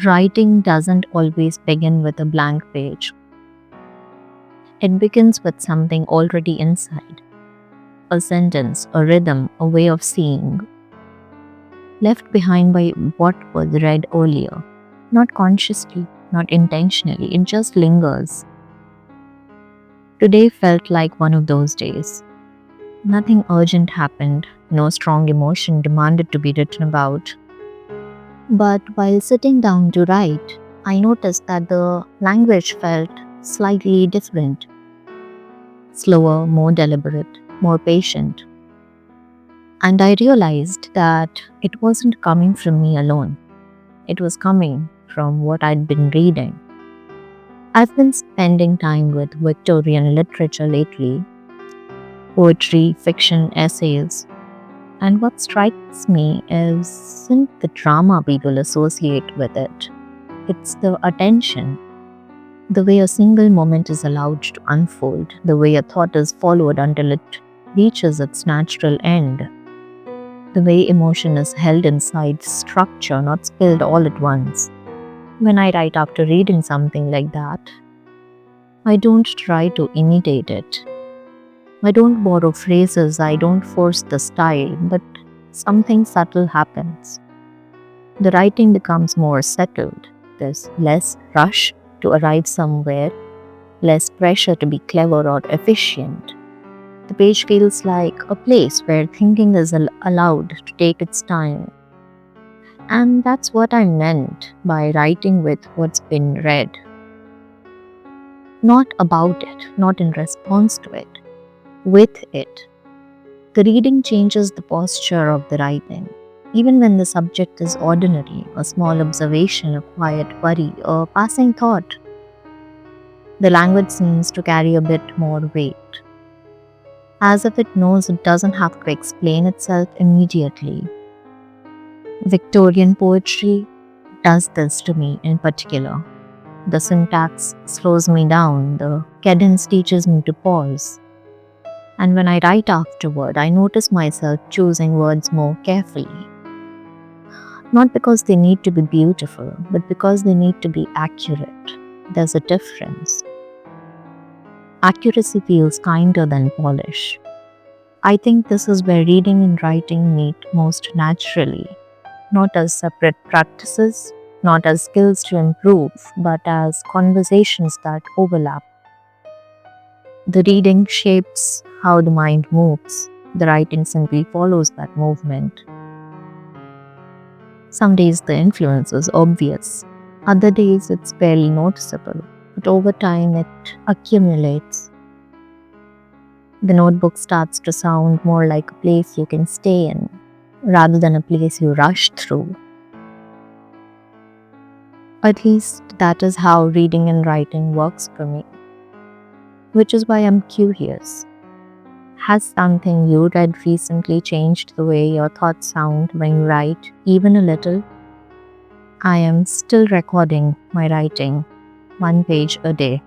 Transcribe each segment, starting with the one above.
Writing doesn't always begin with a blank page. It begins with something already inside, a sentence, a rhythm, a way of seeing, left behind by what was read earlier. Not consciously, not intentionally, it just lingers. Today felt like one of those days. Nothing urgent happened, no strong emotion demanded to be written about. But while sitting down to write, I noticed that the language felt slightly different, slower, more deliberate, more patient. And I realized that it wasn't coming from me alone. It was coming from what I'd been reading. I've been spending time with Victorian literature lately, poetry, fiction, essays. And what strikes me isn't the drama people associate with it. It's the attention, the way a single moment is allowed to unfold, the way a thought is followed until it reaches its natural end, the way emotion is held inside structure, not spilled all at once. When I write after reading something like that, I don't try to imitate it. I don't borrow phrases, I don't force the style, but something subtle happens. The writing becomes more settled. There's less rush to arrive somewhere, less pressure to be clever or efficient. The page feels like a place where thinking is allowed to take its time. And that's what I meant by writing with what's been read. Not about it, not in response to it, with it. The reading changes the posture of the writing. Even when the subject is ordinary, a small observation, a quiet worry, a passing thought, the language seems to carry a bit more weight. As if it knows it doesn't have to explain itself immediately. Victorian poetry does this to me in particular. The syntax slows me down, the cadence teaches me to pause. And when I write afterward, I notice myself choosing words more carefully. Not because they need to be beautiful, but because they need to be accurate. There's a difference. Accuracy feels kinder than polish. I think this is where reading and writing meet most naturally, not as separate practices, not as skills to improve, but as conversations that overlap. The reading shapes how the mind moves. The writing simply follows that movement. Some days the influence is obvious. Other days it's barely noticeable. But over time it accumulates. The notebook starts to sound more like a place you can stay in, rather than a place you rush through. At least that is how reading and writing works for me. Which is why I'm curious. Has something you read recently changed the way your thoughts sound when you write, even a little? I am still recording my writing, one page a day,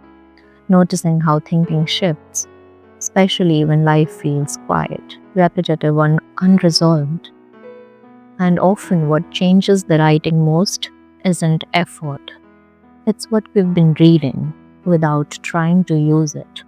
noticing how thinking shifts, especially when life feels quiet, repetitive, and unresolved. And often what changes the writing most isn't effort. It's what we've been reading without trying to use it.